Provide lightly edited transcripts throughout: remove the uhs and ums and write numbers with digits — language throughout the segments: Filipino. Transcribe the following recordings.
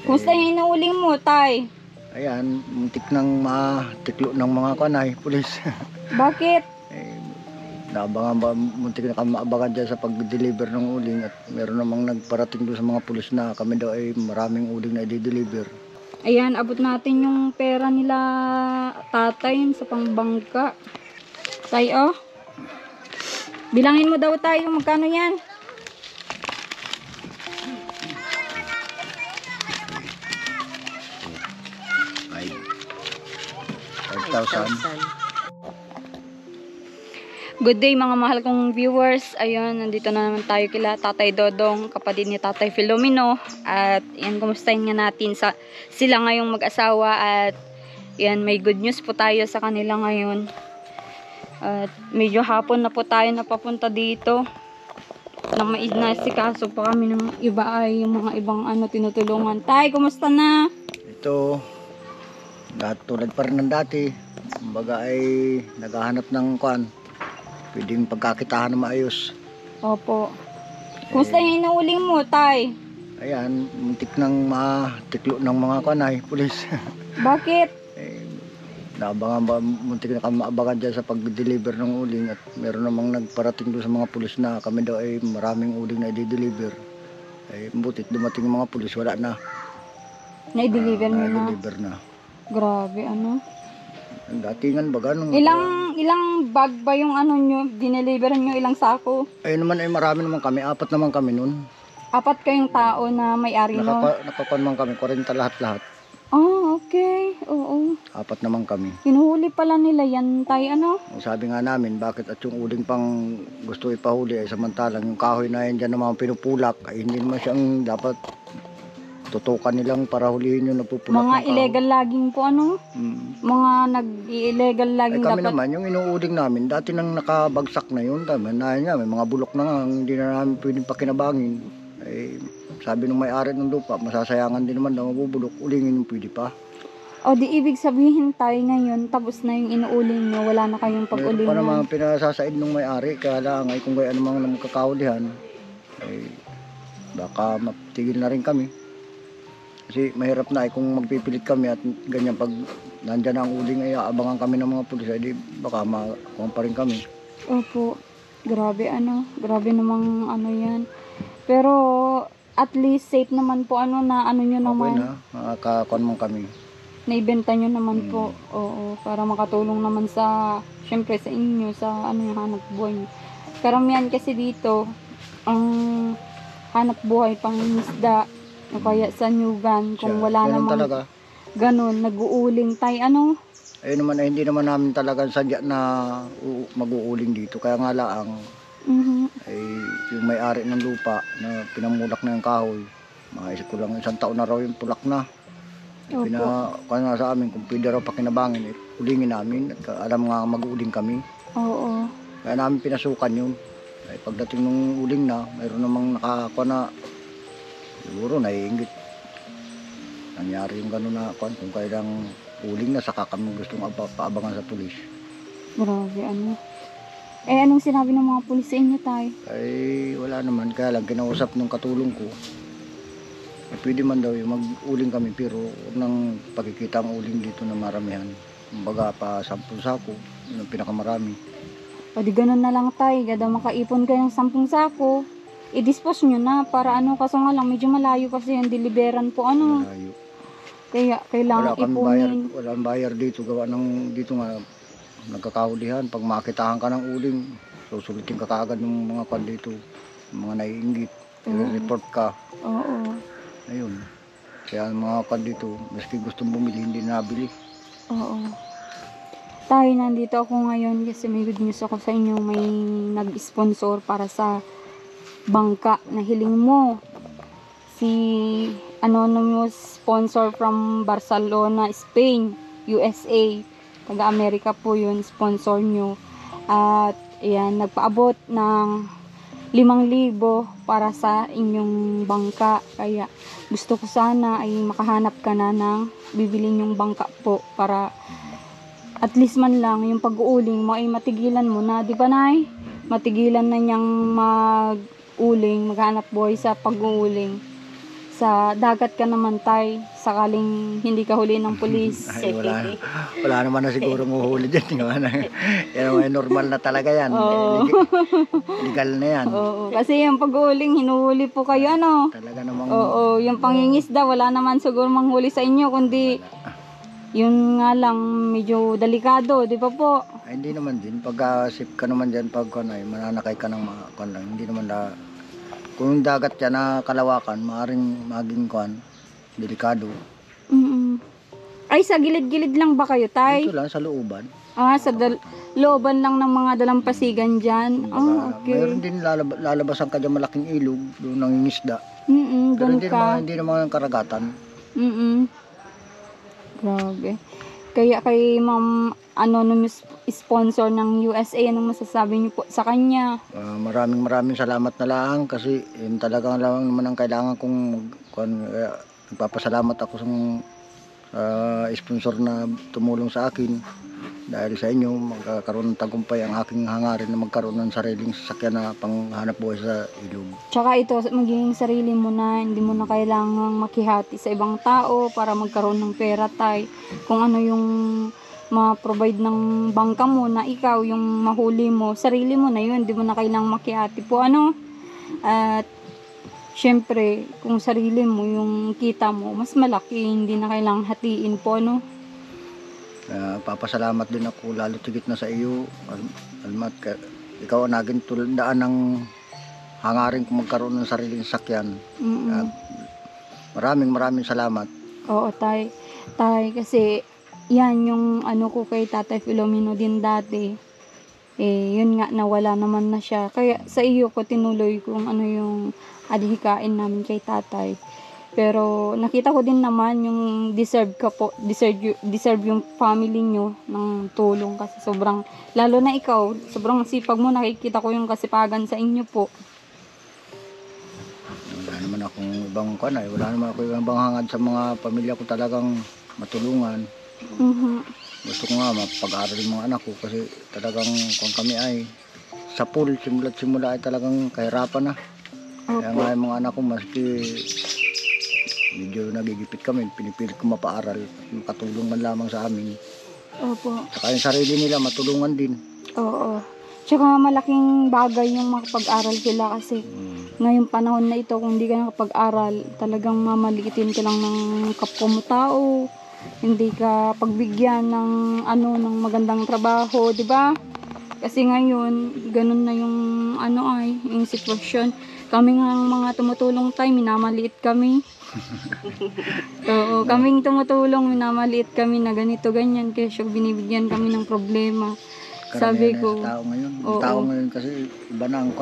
Kumusta yung inuuling mo, tay? Ayan, muntik nang matiklo ng mga kanay, pulis. Bakit? Muntik na kami maabangan dyan sa pag-deliver ng uling at meron namang nagparating doon sa mga pulis na kami daw ay maraming uling na i-deliver. Ayan, abot natin yung pera nila tatay sa pangbangka. Tay, oh. Bilangin mo daw tayo magkano yan. Ay, 5,000. Good day mga mahal kong viewers. Ayun, nandito na naman tayo kila Tatay Dodong, kapatid ni Tatay Filomeno. At yan, kumustahin nga natin sila ngayong mag-asawa. At yan, may good news po tayo sa kanila ngayon. At medyo hapon na po tayo napapunta dito. Nang maisikaso pa kami ng iba ay yung mga ibang tinutulungan. Tay, kumusta na? Ito, tulad pa rin ng dati. Kumbaga ay naghahanap ng pwedeng pagkakitahan na maayos. Opo. Kumusta yung inuuling mo, tay? Ayan, muntik nang matiklo ng mga kanay, pulis. Bakit? Muntik na kami maabangan dyan sa pag-deliver ng uling at meron namang nagparating doon sa mga pulis na kami daw ay maraming uling na i-deliver. Butit dumating yung mga pulis, wala na. Na-deliver nyo na? Na-deliver na. Grabe, Ang datingan ba ganun? Ilang bag ba yung nyo, dineliveran nyo, ilang sako? Ayun naman ay marami naman kami, 4 naman kami nun. 4 kayong tao na may-ari nun? Nakakon man kami, 40 lahat-lahat. Ah, okay. Oo. 4 naman kami. Hinuhuli pala nila yan, tay, Sabi nga namin, bakit at yung uling pang gusto ipahuli ay samantalang yung kahoy na yan dyan naman pinupulak, ay hindi naman siyang dapat tutukan nilang para hulihin yung napupulak ng kahoy. Mga illegal logging po, Mga nag-illegal logging kami dapat. naman, yung inuuling namin, dati nang nakabagsak na yun, may mga bulok na nga, hindi na namin pwedeng pakinabangin. Sabi nung may-ari ng lupa, masasayangan din naman daw mabubulok, ulingin yung pwede pa. O di ibig sabihin tayo ngayon, tapos na yung inuuling nyo, wala na kayong pag-ulingan. Meron pa naman pinasasaid nung may-ari, kaya lang ay kung ano mga magkakaulihan, baka matigil na rin kami. Kasi mahirap na kung magpipilit kami at ganyan pag nandyan ang uling ay aabangan kami ng mga pulis, di baka makuha pa rin kami. Opo, grabe grabe namang yan. Pero at least safe naman po nyo naman. Okay na, makakakuan mo kami. Naibenta nyo naman po. Oo, para makatulong naman syempre sa inyo, sa yung hanap buhay nyo. Karamihan kasi dito, ang hanap buhay pang isda, o kaya sa nyugan, kung wala namang talaga. Ganun, nag-uuling tayo, Ayun naman ay hindi naman namin talagang sadya na mag-uuling dito. Kaya nga lang, ay yung may-ari ng lupa na pinamulak na yung kahoy, maisip ko lang 1 taon na raw yung pulak na. Kaya nga sa amin, kung pwede raw pakinabangin, ulingin namin. At alam nga mag-uuling kami. Oo. Kaya namin pinasukan yun. Pagdating ng uling na, mayroon namang nakakuha na, siguro naiingit. Nangyari yung gano'n na kung kailang uling na, saka kami gustong paabangan sa pulis. Grabe, anong sinabi ng mga pulis sa inyo, tay? Wala naman, kaya lang kinausap nung katulong ko. Pwede man daw yung mag-uling kami, pero huwag nang pagkikita ang uling dito na maramihan. Kumbaga pa 10 sako, yun ang pinakamarami. O di ganun na lang, tay. Gada makaipon kayo ng 10 sako, i-dispose nyo na para kaso nga lang medyo malayo kasi yung deliveran po Malayo. Kaya kailangan ipunin. Wala kang bayar dito, gawa ng dito nga nagkakahulihan. Pag makitahan ka ng uling, susulitin ka kaagad ng mga kwan dito, mga naiinggit, i-report ka. Oo. Ayun. Kaya ang mga kwan dito, maski gustong bumili, hindi nabili. Oo. Tayo, nandito ako ngayon kasi may good news ako sa inyo. May nag-sponsor para sa bangka na hiling mo. Si anonymous sponsor from Barcelona, Spain, USA. Taga-Amerika po yun, sponsor nyo. At ayan, nagpaabot ng 5,000 para sa inyong bangka. Kaya gusto ko sana ay makahanap ka na ng bibilin yung bangka po para at least man lang yung pag-uuling mo ay matigilan mo na, di ba, nay? Matigilan na niyang mag-uling, maghanap buhay sa pag-uuling. Sa dagat ka naman tay, sakaling hindi ka huli ng pulis. Ay, wala naman na siguro uhuli dyan. Yan ay normal na talaga yan. Oo. Legal na yan. Oo, kasi yung pag-uuling, hinuhuli po kayo, ano? Talaga namang Oo, yung pangingisda, wala naman siguro manghuli sa inyo, kundi yun nga lang, medyo delikado, di ba po? ay, hindi naman din. Pag sip ka naman dyan, pag mananakay ka ng mga hindi naman kung yung dagat yan na kalawakan, maaaring maging delikado. Mm-mm. Ay, sa gilid-gilid lang ba kayo, tay? Dito lang sa looban. Ah, sa looban lang ng mga dalampasigan dyan. Ah, okay. Mayroon din lalabasan ka dyan malaking ilog, doon nangingisda. Mm-mm, Pero doon hindi ka. naman, hindi naman karagatan. Mm-mm. Grabe. Kaya kay Ma'am Anonymous sponsor ng USA, anong masasabi niyo po sa kanya? Maraming salamat na lang kasi yun talagang lang naman ang kailangan kong nagpapasalamat ako sa sponsor na tumulong sa akin. Dahil sa inyo, magkakaroon ng tagumpay ang aking hangarin na magkaroon ng sariling sasakyan na panghanap buhay sa ilog. Tsaka ito, magiging sarili mo na, hindi mo na kailangang makihati sa ibang tao para magkaroon ng pera tay. Kung ano yung ma-provide ng bangka mo na ikaw yung mahuli mo, sarili mo na yun, hindi mo na kailangang makihati po. Ano? At syempre, kung sarili mo yung kita mo, mas malaki, hindi na kailangang hatiin po. Ano? Papasalamat din ako lalo tigit na sa iyo, Almat. Ikaw ang naging tuldaan ng hangarin kung magkaroon ng sariling sasakyan. Maraming salamat. Oo, tay. Tay, kasi yan yung ano ko kay Tatay Filomeno din dati. Eh, yun nga, nawala naman na siya. Kaya sa iyo ko tinuloy kung ano yung adhikain namin kay tatay. Pero nakita ko din naman yung deserve yung family nyo ng tulong kasi sobrang, lalo na ikaw, sobrang sipag mo, nakikita ko yung kasipagan sa inyo po. Wala naman akong wala naman ako ibang hangad sa mga pamilya ko talagang matulungan. Gusto ko nga mapag-aral yung mga anak ko kasi talagang kung kami ay sa pool, simula ay talagang kahirapan na. Kaya nga yung mga anak ko maski medyo nagigipit kami, pinipilit ko mapaaral, makatulong man lamang sa amin. Opo. Saka yung sarili nila, matulungan din. Oo. Tsaka malaking bagay yung makapag-aral sila kasi ngayong panahon na ito, kung hindi ka nakapag-aral, talagang mamaliitin ka lang ng kapwa mo tao. Hindi ka pagbigyan ng ng magandang trabaho, di ba? Kasi ngayon, ganun na yung yung sitwasyon. Kami nga mga tumutulong tayo, minamaliit kami. Oo, kaming tumutulong, minamaliit kami na ganito, ganyan. Kaya binibigyan kami ng problema. Sabi ko, sa tao ngayon. Tao ngayon kasi iba na ang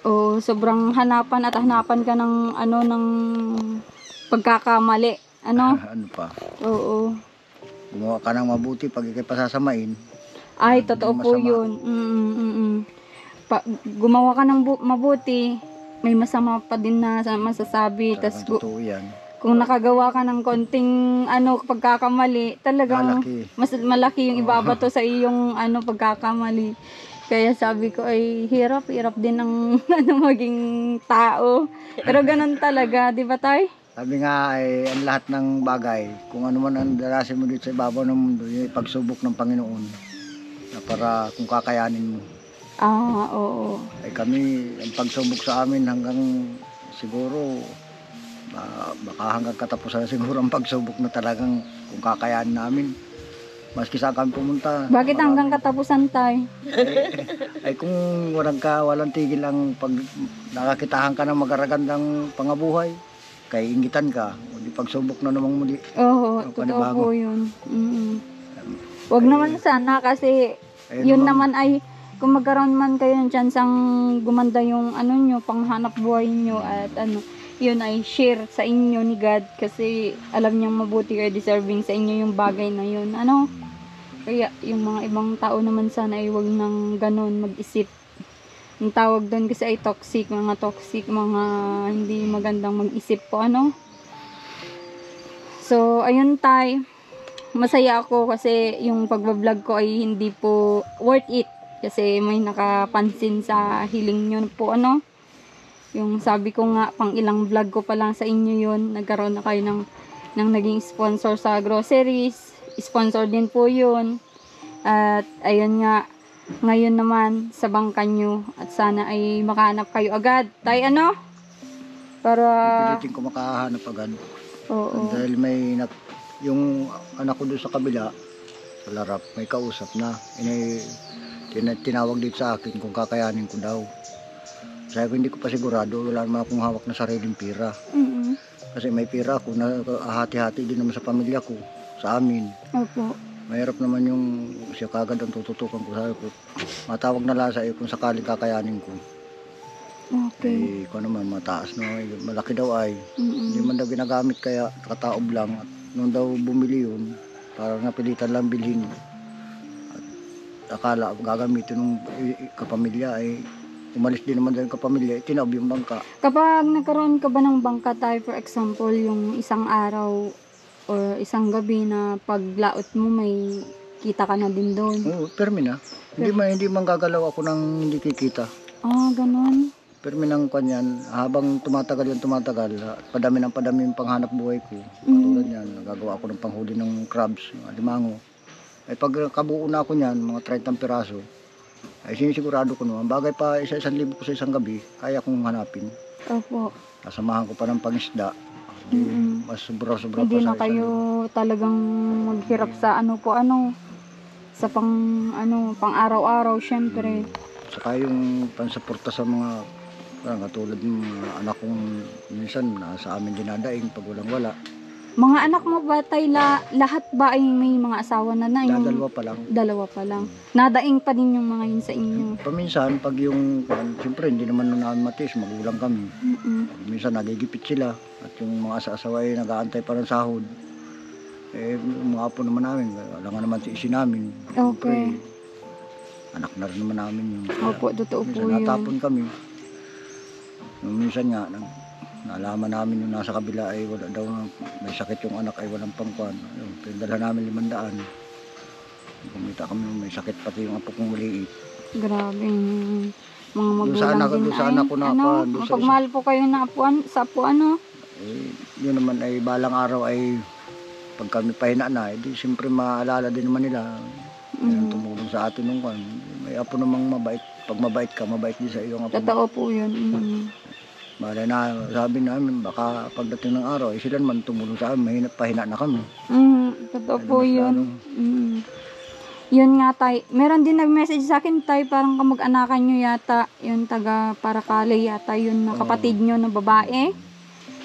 Oo, sobrang hanapan ka ng ng pagkakamali. Ano? Ano pa? Oo. Gumawa ka ng mabuti pag ikay pasasamain. Ay, totoo po yun. Gumawa ka ng mabuti, may masama pa din na masasabi. Tas, totoo yan. Kung nakagawa ka ng konting pagkakamali, talagang mas malaki yung ibabato sa iyong pagkakamali. Kaya sabi ko ay hirap din ng maging tao. Pero ganun talaga, di ba tay? Sabi nga ay ang lahat ng bagay, kung ano man ang darasin mo dito sa ibabaw ng mundo, yung pagsubok ng Panginoon na para kung kakayanin mo. Oo. Ay kami, ang pagsubok sa amin hanggang siguro baka hanggang katapusan siguro ang pagsubok na talagang kung kakayanin namin. Maski saan kami pumunta. Bakit hanggang katapusan tay? Ay kung walang tigil ang pag nakakitahan ka ng magaragandang pangabuhay, kay ingitan ka, o di pagsubok na namang muli. Oo, totoo po yun. Wag naman sana kasi yun naman ay kung magkaroon man kayo ng chansang gumanda yung nyo, panghanap buhay nyo at yun ay share sa inyo ni God kasi alam niyang mabuti or deserving sa inyo yung bagay na yun. Kaya yung mga ibang tao naman sana ay wag nang ganun mag-isip. Ang tawag doon kasi ay toxic, mga hindi magandang mag-isip po, So, ayun tay. Masaya ako kasi yung pagbablog ko ay hindi po worth it. Kasi may nakapansin sa hiling nyo po, Yung sabi ko nga, pang ilang vlog ko pa lang sa inyo yun, nagkaroon na kayo ng naging sponsor sa groceries. Sponsor din po yun. At ayun nga, ngayon naman sa bangka nyo. At sana ay makahanap kayo agad. Tay, ano? Para... Pilitin ko makahanap agad. Oo. Dahil yung anak ko doon sa kabila, sa larap, may kausap na. Tinawag dito sa akin kung kakayanin ko daw. Sabi ko, hindi ko pa sigurado. Wala naman akong hawak na sariling pira. Kasi may pira ako na hati-hati din naman sa pamilya ko, sa amin. Opo. Mahirap naman yung siya kagad ang tututukan ko. Sabi ko, matawag na lang sa iyo kung sakaling kakayanin ko. Okay. Kung naman mataas na, malaki daw ay. Hindi man daw ginagamit kaya nakataob lang. At nung daw bumili yun, parang napilitan lang bilhin. At akala gagamitin ng kapamilya ay umalis din naman daw yung kapamilya, tinaob yung bangka. Kapag nagkaroon ka ba ng bangka tayo, for example, yung isang araw or isang gabi na paglaot mo may kita ka na din doon. Oo, permi na. Hindi man gagalaw ako ng hindi kikita. Ah, ganun. Permi ng kanyan, habang tumatagal, padami yung panghanap buhay ko. Katulad yan, nagagawa ako ng panghuli ng crabs, alimango. Ay pag kabuo na ako niyan, mga 30 piraso, ay sinisigurado ko naman, bagay pa 1,000 ko sa isang gabi, kaya kong hanapin. Opo. Kasamahan ko pa ng pangisda. Mas sobra-sobra Hindi pa na sa kayo talagang maghirap sa sa pang araw-araw, syempre. Saka yung pansuporta sa mga katulad ng mga anak kong minsan nasa amin dinadaing pag walang-wala. Mga anak mo ba tay, lahat ba ay may mga asawa na yung Dalawa pa lang. Dalawa pa lang. Nadaing pa din yung mga yun sa inyo. Paminsan, pag siyempre hindi naman namin matiis, magulang kami. Minsan nagigipit sila at yung mga asawa ay nag-aantay pa ng sahod. Mga apo naman namin, wala nga naman tiisin namin. Okay. Siyempre, anak na rin naman namin yun. Opo, totoo po minsan yun. natapon kami. Minsan nga, naalaman namin yung nasa kabila ay wala daw, may sakit yung anak ay walang pangkuan. Pinadala namin 500. Kumita kami may sakit pati yung apo kong maliit. Grabe. Mga magulang din doon sa anak ko na mapagmahal po kayo na apuan, sa apo yun naman ay balang araw ay pag kami pahina na, siyempre maalala din naman nila. Yan tumulong sa atin nung kan. May apo namang mabait. Pag mabait ka, mabait din sa iyo ang apo. Totoo po yun. Bale na, sabi namin, baka pagdating ng araw, sila naman tumulong sa amin, pahina na kami. Totoo po yun. Yun nga tay, meron din nag-message sa akin tay, parang kamag-anakan nyo yata, yun taga Paracale yata, yun na kapatid nyo na babae.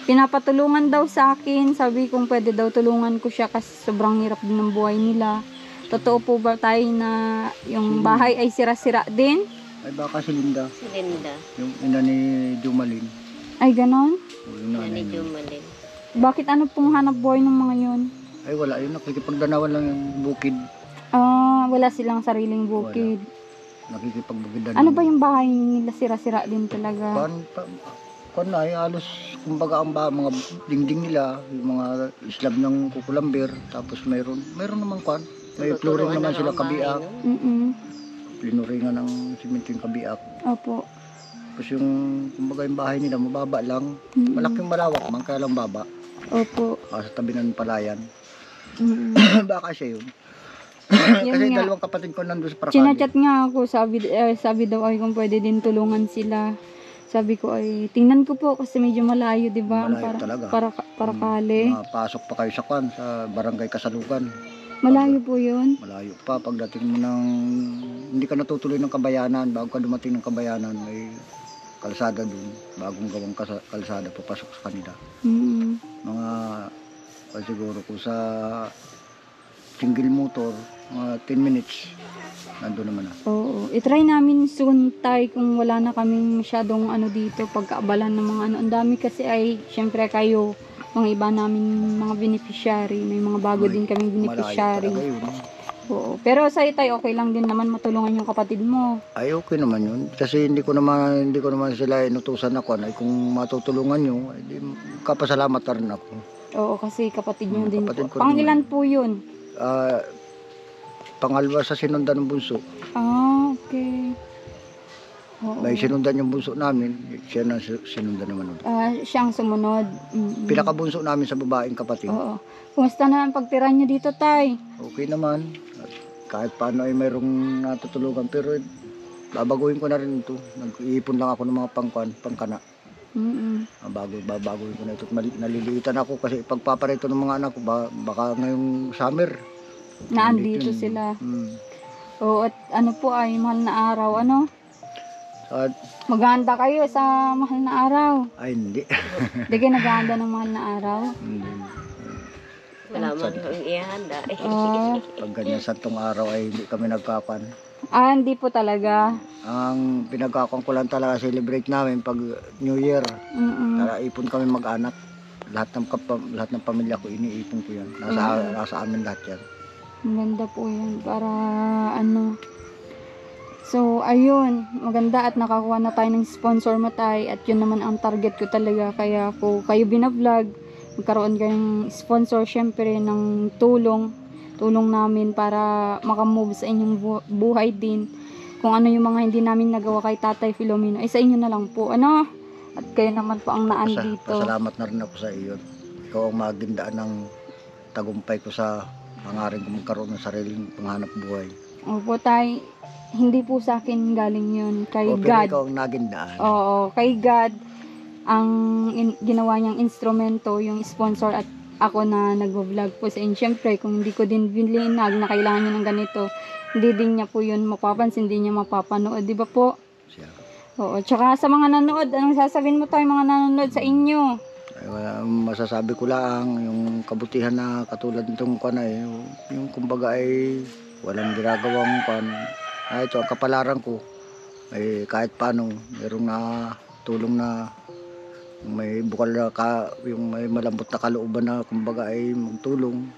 Pinapatulungan daw sa akin, sabi kong pwede daw tulungan ko siya kasi sobrang hirap din ng buhay nila. Totoo po ba tayo na yung bahay ay sira-sira din? Ay baka si Linda. Si Linda. Yung ina ni Jumalin. Ay ganon? Yung nanay niya. Jumalin. Bakit ano pong hanap buhay ng mga yun? Ay wala, yun nakikipagdanawan lang yung bukid. Wala silang sariling bukid. Nakikipagbukid. Ano ba yung bahay nila sira-sira din talaga? Kung na, halos kumbaga ang mga dingding nila, yung mga slab ng kukulambir, tapos mayroon naman kwan. May flooring naman sila kabiak. Plinuringan ng simento yung kabiak. Opo. Tapos yung kumbaga yung bahay nila mababa lang. Malaking malawak man, kaya lang baba. Opo. Sa tabi ng palayan. Baka siya yun. Yun Kasi nga. dalawang kapatid ko nandun sa Paracale. Chinachat nga ako, sabi daw ay kung pwede din tulungan sila. Sabi ko ay tingnan ko po kasi medyo malayo, 'di ba? Malayo talaga. Paracale. Pasok pa kayo sa kwan, sa barangay Kasalukan. Malayo po 'yun. Malayo pa pagdating mo ng hindi ka natutuloy ng Kabayanan, bago ka dumating ng Kabayanan may kalsada dun, bagong gawang kalsada papasok sa kanila. Mga siguro ko sa single motor, mga 10 minutes nandun naman na. Oo. I-try namin soon tayo kung wala na kaming masyadong dito, pagkaabalan ng mga Ang dami kasi ay, syempre kayo, mga iba namin mga beneficiary. May mga bago din kaming beneficiary. Malayo talaga yun. Oo. Pero sa'yo tayo, okay lang din naman matulungan yung kapatid mo. Ay okay naman yun. Kasi hindi ko naman sila inutusan ako. Ay kung matutulungan nyo, ay di, kapasalamat na rin ako. Oo, kasi kapatid nyo din kapatid po. ko Pangilan po yun? Pangalawa sa sinundan ng bunso. Ah, okay. Oo. May sinundan yung bunso namin, siya na sinundan naman ulit. Siyang sumunod. Mm-mm. Pinakabunso namin sa babaeng kapatid. Oo. Kumusta na ang pagtira niyo dito, tay? Okay naman. At kahit paano ay mayroong natutulungan. Pero babaguhin ko na rin ito. Nag-iipon lang ako ng mga pangkana. Mm-mm. Babaguhin ko na ito. Naliliitan ako kasi pagpaparito ng mga anak ko, baka ngayong summer. Naandito yun. sila. Hmm. Oo, at ano po ay mahal na araw, ano? At, Maghahanda kayo sa mahal na araw. ay hindi. Hindi kayo naghahanda ng mahal na araw. Wala man ang ihanda. Pag ganyan santong araw ay hindi kami nagkakan. Hindi po talaga. Ang pinagkakan ko lang talaga celebrate namin pag New Year. Mm-mm. Ipon kami mag-anak. Lahat ng pamilya ko iniipon ko yan. Nasa amin lahat yan. Maganda po yan para ano. So, ayun. Maganda at nakakuha na tayo ng sponsor, Matay. At yun naman ang target ko talaga. Kaya po kayo binablog. Magkaroon kayong sponsor, syempre, ng tulong namin para makamove sa inyong buhay din. Kung ano yung mga hindi namin nagawa kay Tatay Filomeno, ay sa inyo na lang po. Ano? At kayo naman po ang naandito. Pasalamat na rin ako sa iyo. Ikaw ang magindaan ng tagumpay ko sa hangarin ko magkaroon ng sariling panghanap buhay. Opo, Tay. Hindi po sa akin galing yun. Kay Pero God. ikaw ang nagindaan. Oo, kay God ang ginawa niyang instrumento, yung sponsor at ako na nagvo-vlog po sa inyo. Siyempre, kung hindi ko din binlinag na kailangan niya ng ganito, hindi din niya po yun mapapansin, hindi niya mapapanood, di ba po? Siya. Oo, tsaka sa mga nanood, anong sasabihin mo tayo mga nanonood sa inyo? Ay, masasabi ko lang yung kabutihan na katulad nitong kanay, yung kumbaga ay walang ginagawang ito ang kapalaran ko ay kahit paano mayroong na tulong na may bukal na yung may malambot na kalooban na kumbaga ay magtulong.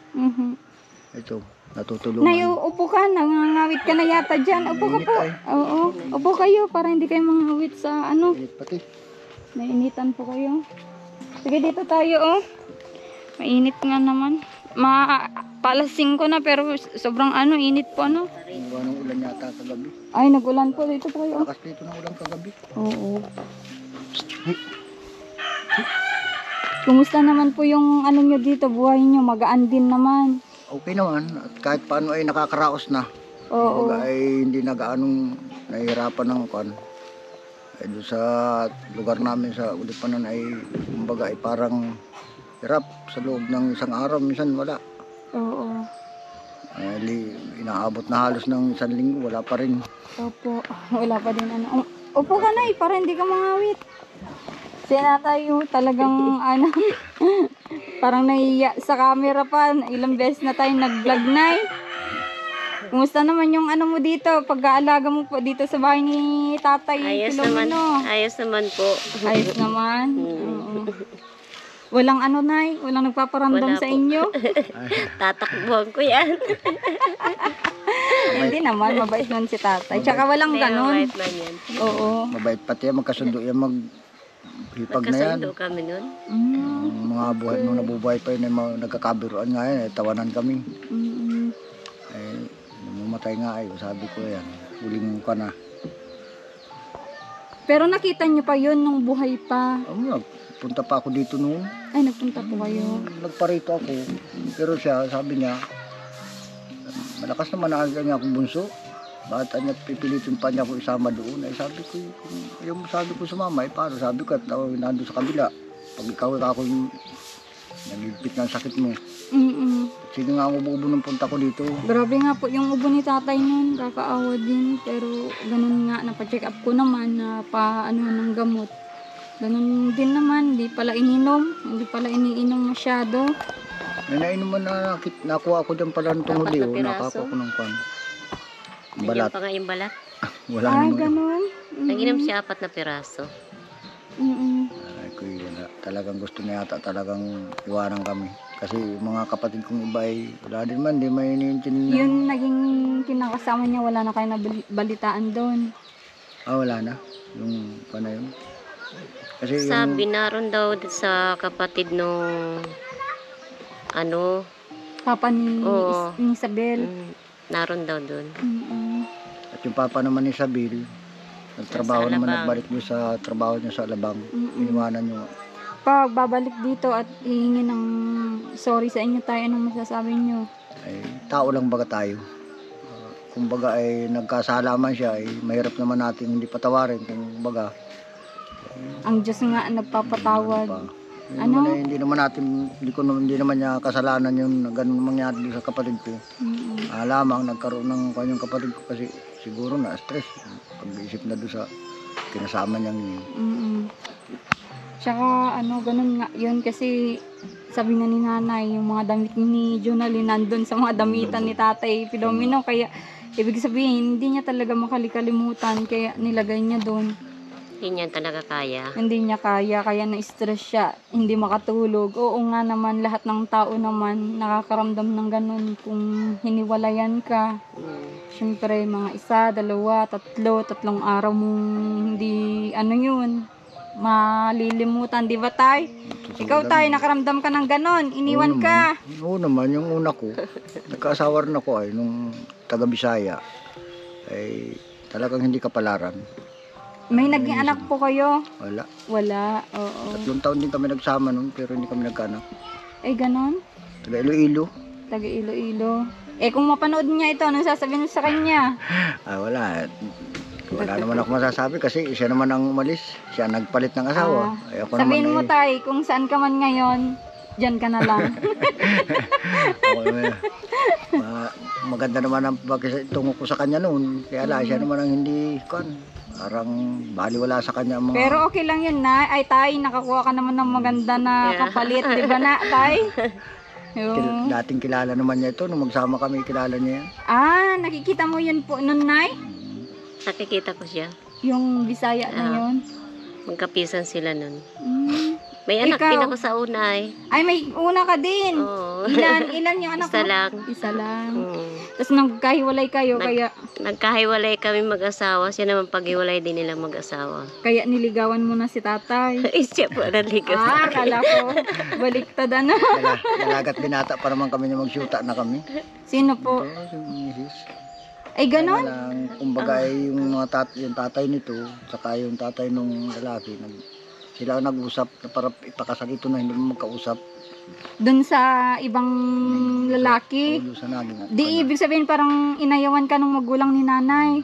Ito natutulungan. Nay, upo ka, nangangawit ka na yata dyan. Upo ka po. Oo, upo kayo para hindi kayo mangawit sa ano. Init pati. Nainitan po kayo. Sige, dito tayo, oh. Mainit nga naman. Palasing ko na pero sobrang init po, ano. Gawa ng ulan yata kagabi. Ay, nagulan po dito po kayo. Lakas dito ng ulan kagabi. Oo. Kumusta naman po yung ano nyo dito, buhay nyo? Magaan din naman. Okay naman at kahit paano ay nakakaraos na. Oo. Kumbaga ay hindi na gaanong nahihirapan ng ay doon sa lugar namin sa Ulipanan ay kumbaga ay parang hirap sa loob ng isang araw, minsan wala. Oo. Inaabot na halos ng isang linggo, wala pa rin. Opo. Wala pa din ano. Upo ka na para hindi ka mangawit. Sina tayo talagang parang nahiya sa camera pa. Ilang beses na tayo nag-vlog na. Kumusta naman yung ano mo dito? Pag-aalaga mo po dito sa bahay ni Tatay Filomeno? Ayos naman po. Ayos naman. Oo. Walang Nay? Walang nagpaparamdam Wala sa po. inyo? Tatakbuhan ko yan. Hindi naman, mabait nun si Tatay. Tsaka walang ganun. Mabait man yan. Oo. Mabait pati yan, magkasundo yan, maghipag na yan. Magkasundo kami nun. Ang mga buhay nung nabubuhay pa yun, nagkakabiruan nga yan, tawanan kami. Mamatay nga ay, sabi ko yan, huling ka na. Pero nakita niyo pa yun nung buhay pa. Punta pa ako dito noon. Ay, nagpunta po kayo. Nagparito ako. Pero siya, sabi niya, malakas naman na niya akong bunso. Bakit niya pipilitin pa niya ako isama doon? Ay sabi ko, yung sabi ko sa mama, paano? Sabi ko, at nandun sa kabila. Pag ikaw ako yung nagigpit ng sakit mo. Sige nga ang ubo ng punta ko dito. Grabe nga po yung ubo ni Tatay nun. Kakaawa din. Pero ganun nga, napacheck up ko naman na ng gamot. Ganun din naman, hindi pala iniinom masyado. May nainuman na nakuha ko dyan pala nitong huli. Nakakuha ko ng balat. Nandiyan pa nga yung balat. Wala naman. Ganun. Nanginom siya 4 na piraso. Ay ko yun. Talagang gusto niya yata talagang iwanan kami. Kasi mga kapatid kong iba ay wala din man, di may iniintindi na. Yung naging kinakasama niya, wala na kayo nabalitaan doon. Wala na. Yung yun. Kasi Sabi naroon daw sa kapatid nung Papa ni Isabel. naroon daw doon. At yung papa naman ni Sabil, Nagtrabaho Sa naman, Alabang. nagbalik doon sa trabaho niya sa Alabang. Mm-mm. Iniwanan niyo. Pag babalik dito at hihingi ng sorry sa inyo tayo, anong masasabi nyo? Ay, tao lang baga tayo. Kumbaga ay nagkasala man siya, ay mahirap naman natin hindi patawarin. Kumbaga, Ang Diyos nga ang nagpapatawad. pa. Ano? Hindi naman natin, hindi naman niya kasalanan yung ganun mangyari doon sa kapatid ko. Mm-mm. Lamang nagkaroon ng kanyang kapatid ko kasi siguro na stress. Pag-iisip na doon sa kinasama niyang yun. Mm-mm. Tsaka ano, ganun nga yun kasi sabi nga ni nanay, yung mga damit ni Jonalyn nandun sa mga damitan ni Tatay Filomeno, kaya ibig sabihin hindi niya talaga makalikalimutan kaya nilagay niya doon. Hindi niya talaga kaya. Hindi niya kaya na-stress siya, hindi makatulog. Oo nga naman, lahat ng tao naman nakakaramdam ng ganun kung hiniwalayan ka. Siyempre, mga 1, 2, 3, 3 araw mong hindi, ano yun, malilimutan, di ba tay? Ikaw tay, nakaramdam ka ng ganon, iniwan ka. Oo naman, yung una ko, nagkaasawa rin ako ay nung taga Bisaya, ay talagang hindi kapalaran. May naging anak po kayo? Wala. Wala, oo. 3 taon din kami nagsama nun, pero hindi kami nagkaanak. Eh, ganon? Taga Iloilo. Taga Iloilo. Eh, kung mapanood niya ito, ano sasabihin mo sa kanya? Wala. Wala naman ako masasabi kasi siya naman ang umalis. Siya nagpalit ng asawa. Ay, ako Sabihin mo naman tay, kung saan ka man ngayon, dyan ka na lang. ako naman, maganda naman ang pagkitungo ko sa kanya noon. Kaya siya naman ang hindi parang baliwala sa kanya ang mga... Pero okay lang yun na. Ay tay, nakakuha ka naman ng maganda na kapalit, di ba na tay? Yung... Dating kilala naman niya ito. Nung magsama kami, kilala niya yan. Nakikita mo yun po nun, Nay? Nakikita ko siya. Yung Bisaya na yun. Magkapisan sila nun. Mm. May anak Ikaw? din ako sa una eh. Ay, may una ka din. Oo. Ilan yung anak Isa mo? lang. Isa lang. Mm. Tapos nagkahiwalay kayo, kaya Nagkahiwalay kami mag-asawa. Siya naman paghiwalay din nila mag-asawa. niligawan mo na si tatay. Siya po naligaw sa akin. Kala ko. Baliktad ano. Dalagat binata pa naman kami na magsyuta na kami. Sino po? Ito, yung misis. Ay, ganon? Kumbaga ay yung yung tatay nito, saka yung tatay nung lalaki, sila ang nag-usap na para ipakasal ito na hindi mo magkausap. Doon sa ibang lalaki. Ulo sa naging Di ibig sabihin parang inayawan ka ng magulang ni nanay.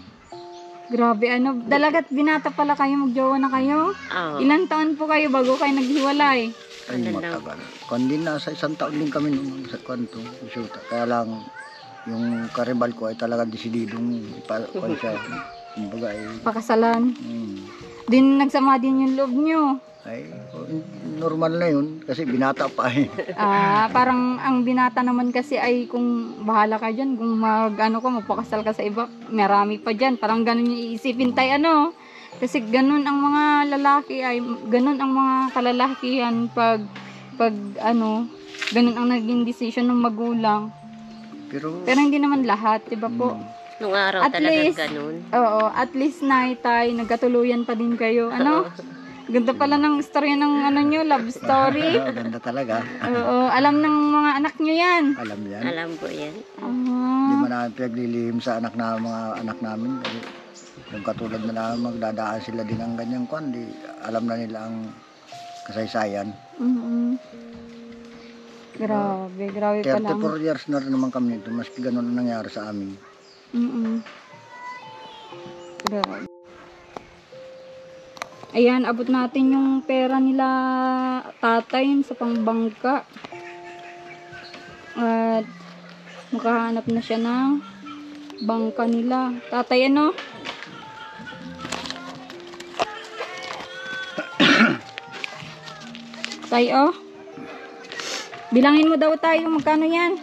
Grabe ano. Dalagat binata pala kayo, magjowa na kayo. Oo. Ilan taon po kayo bago kayo naghiwalay? Ay, matagal. Kung din nasa 1 taon din kami nung sa kwanto, shoot. Kaya lang, yung karibal ko ay talagang desididong ipakuan siya. Kumbaga ay, Pakasalan. Din nagsama din yung loob nyo. ay, normal na yun kasi binata pa eh. Parang ang binata naman kasi ay kung bahala ka dyan, kung magpakasal ka sa iba, marami pa dyan. Parang ganun yung iisipin tayo ano. Kasi ganun ang mga lalaki ay, ganun ang mga kalalakihan pag ganun ang naging decision ng magulang. Pero hindi naman lahat, di ba po? Nung araw At talaga least, ganun. Oo, at least tay, nagkatuluyan pa din kayo. Ano? Ganda pala ng istorya ng nyo, love story. ganda talaga. Oo, alam ng mga anak nyo yan. Alam yan. Alam po yan. Hindi man namin pinaglilihim sa mga anak namin. Kasi yung katulad na namin, magdadaan sila din ng ganyang kwan. Alam na nila ang kasaysayan. Grabe pala. 34 years na rin naman kami nito. Maski ganun ang nangyari sa amin. Grabe. Ayan, abot natin yung pera nila tatay sa pangbangka. At makahanap na siya ng bangka nila. Tatay ano? Tay oh. Bilangin mo daw tayo magkano yan.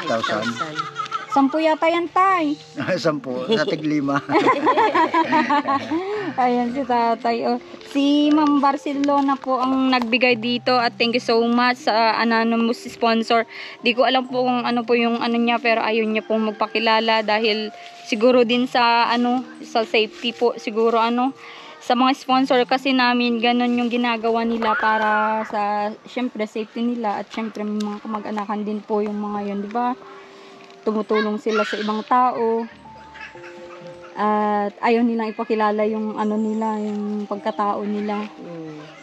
$5,000. 10 yata yan tay. 10, sa tig-5. Ayan si tatay. Oh. Si Ma'am Barcelona po ang nagbigay dito at thank you so much sa anonymous sponsor. Di ko alam po kung ano po yung ano niya pero ayun niya pong magpakilala dahil siguro din sa sa safety po siguro sa mga sponsor kasi namin, ganun yung ginagawa nila para sa, syempre, safety nila at syempre may mga kamag-anakan din po yung mga yun, di ba? Tumutulong sila sa ibang tao at ayaw nilang ipakilala yung ano nila, yung pagkatao nila.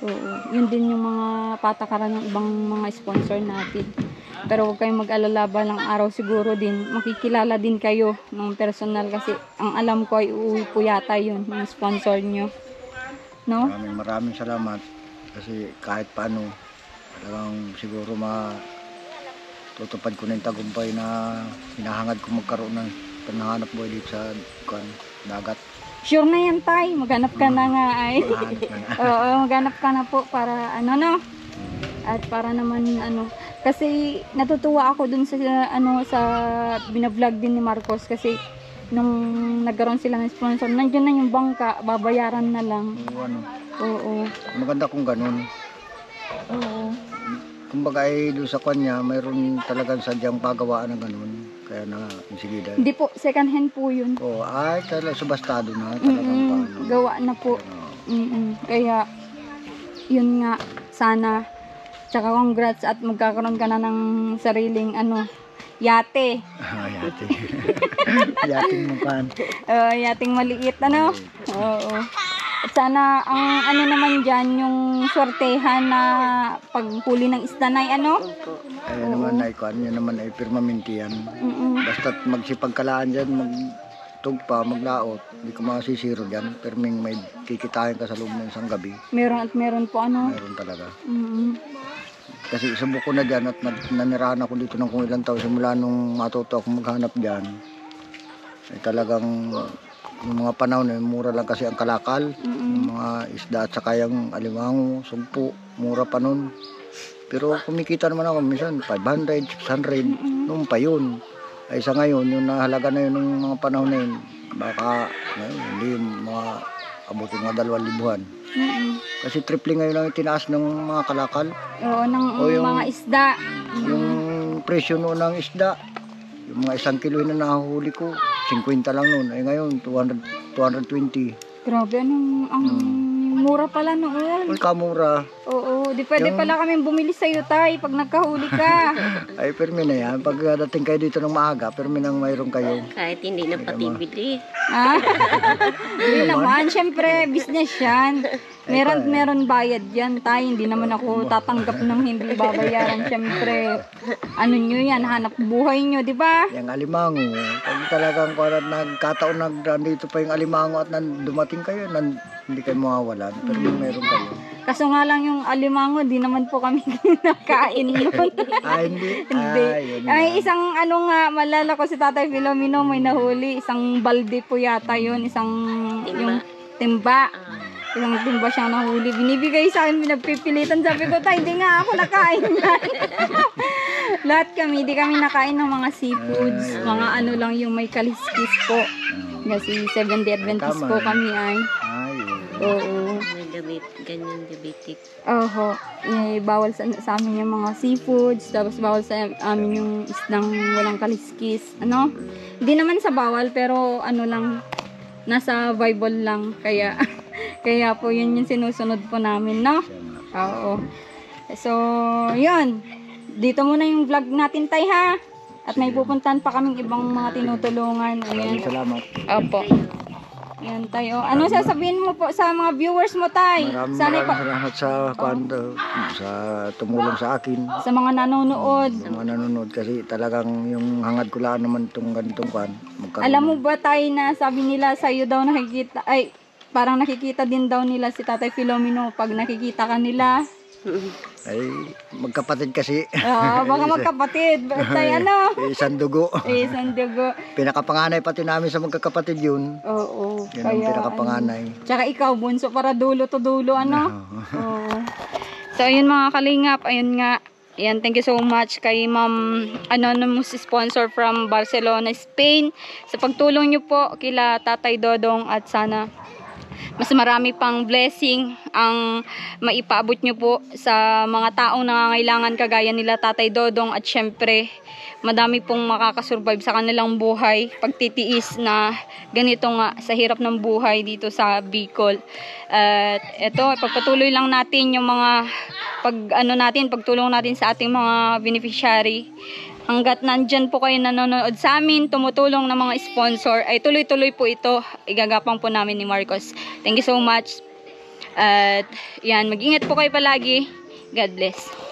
Oo, yun din yung mga patakaran ng ibang mga sponsor natin. Pero huwag kayong mag-alala, balang araw siguro din makikilala din kayo ng personal kasi ang alam ko ay uuwi po yata yun, yung sponsor nyo. No? Maraming salamat kasi kahit paano talagang siguro tutupad ko na yung tagumpay na hinahangad ko magkaroon ng panahanap buhay dito sa dagat. Sure na yan, Tay. Maghanap ka na nga ay. Mahanap na nga. Oo, maghanap ka na po para ano no. At para naman ano, kasi natutuwa ako dun sa sa binablog din ni Marcos kasi nung nagkaroon sila ng sponsor, nandiyan na yung bangka, babayaran na lang. Oo. Maganda kung ganun. Oo. Kumbaga ay doon sa kanya, mayroon talagang sadyang pagawaan ng ganun. Kaya na, sige dahil. Hindi po, second hand po yun. Oo, ay talagang subastado na. Talagang paano. Gawa na po. Kaya, yun nga, sana. Tsaka congrats at magkakaroon ka na ng sariling yate. Yate. Yating mukan. Yating maliit, Oo. At sana ang naman dyan, yung swertehan na paghuli ng isda na Ayun naman ay yun naman ay permanente yan. Basta't magsipagkalaan dyan, magtugpa, maglaot, hindi ka masisiro dyan. Perming may kikitain ka sa loob ng isang gabi. Meron at meron po Meron talaga. Kasi subok ko na dyan at nanirahan ako dito ng kung ilang taon simula nung matuto ako maghanap dyan. Ay talagang yung mga panahon na mura lang kasi ang kalakal, yung mga isda at saka yung alimango, sumpo, mura pa nun. Pero kumikita naman ako minsan 500, 600, noon pa yun. Ay sa ngayon, yung nahalaga na yun ng mga panahon na yun, baka hindi mga abutin mga 2,000. Kasi triple ngayon lang yung tinaas ng mga kalakal. Oo, ng mga isda. Yung presyo noon ng isda, yung mga 1 kilo na nahuli ko, 50 lang noon. Ay ngayon, 220. Grabe, ang mura pala noon. Uy, kamura. Oo, di pwede pala kami bumili sa'yo, Tay, pag nagkahuli ka. Ay, permi na yan. Pag dating kayo dito ng maaga, permi nang mayroon kayo. Kahit hindi na pati bili. Hindi naman, syempre, business yan. Meron bayad yan, Tay. Hindi naman ako tatanggap ng hindi babayaran. Syempre, nyo yan, hanap buhay nyo, di ba? Yung alimango, pag talagang nagkataon nandito pa yung alimango at dumating kayo, hindi kayo mawawalan. Pero meron kayo. Kaso nga lang yung alimango, di naman po kami kinakain yun. Hindi. Hindi. Ay, isang malala ko si Tatay Filomeno, may nahuli. Isang balde po yata yun. Isang yung timba. Isang timba siyang nahuli. Binibigay sa akin, pinagpipilitan. Sabi ko, Tay, hindi nga ako nakain yan. Lahat kami, di kami nakain ng mga seafoods. Mga lang yung may kaliskis po. Kasi 7 Day Adventist po kami ay. Oo. May ganyan diabetic. Oho. Bawal sa amin yung mga seafoods. Tapos bawal sa amin yung isdang walang kaliskis. Hindi naman sa bawal, pero lang, nasa Bible lang. Kaya po yun yung sinusunod po namin, no? Oo. So, yun. Dito muna yung vlog natin, Tay, ha? At may pupuntahan pa kaming ibang mga tinutulungan. Ayan. Salamat. Opo. Ayan, Tay. Ano sasabihin mo po sa mga viewers mo, Tay? Maraming salamat sa tumulong sa akin. Sa mga nanonood. Sa mga nanonood kasi talagang yung hangad ko lang naman itong ganitong Alam mo ba, Tay, na sabi nila sa'yo daw nakikita, parang nakikita din daw nila si Tatay Filomeno pag nakikita ka nila. Ay, magkapatid kasi. Baka magkapatid. Tay, Isang dugo. Isang dugo. Pinakapanganay pati namin sa magkakapatid yun. Oo. Yan ang pinakapanganay. Tsaka ikaw, bunso para dulo to dulo, Oo. So, ayun mga kalingap. Ayun nga. Ayan, thank you so much kay Ma'am Anonymous sponsor from Barcelona, Spain. Sa pagtulong nyo po kila Tatay Dodong at sana mas marami pang blessing ang maipaabot nyo po sa mga taong nangangailangan kagaya nila Tatay Dodong, at syempre madami pong makakasurvive sa kanilang buhay, pagtitiis na ganito nga sa hirap ng buhay dito sa Bicol. At eto, pagpatuloy lang natin yung mga pagtulong natin sa ating mga beneficiary. Hanggat nandyan po kayo nanonood sa amin, tumutulong ng mga sponsor, ay tuloy-tuloy po ito. Igagapang po namin ni Marcos. Thank you so much. At yan, mag-ingat po kayo palagi. God bless.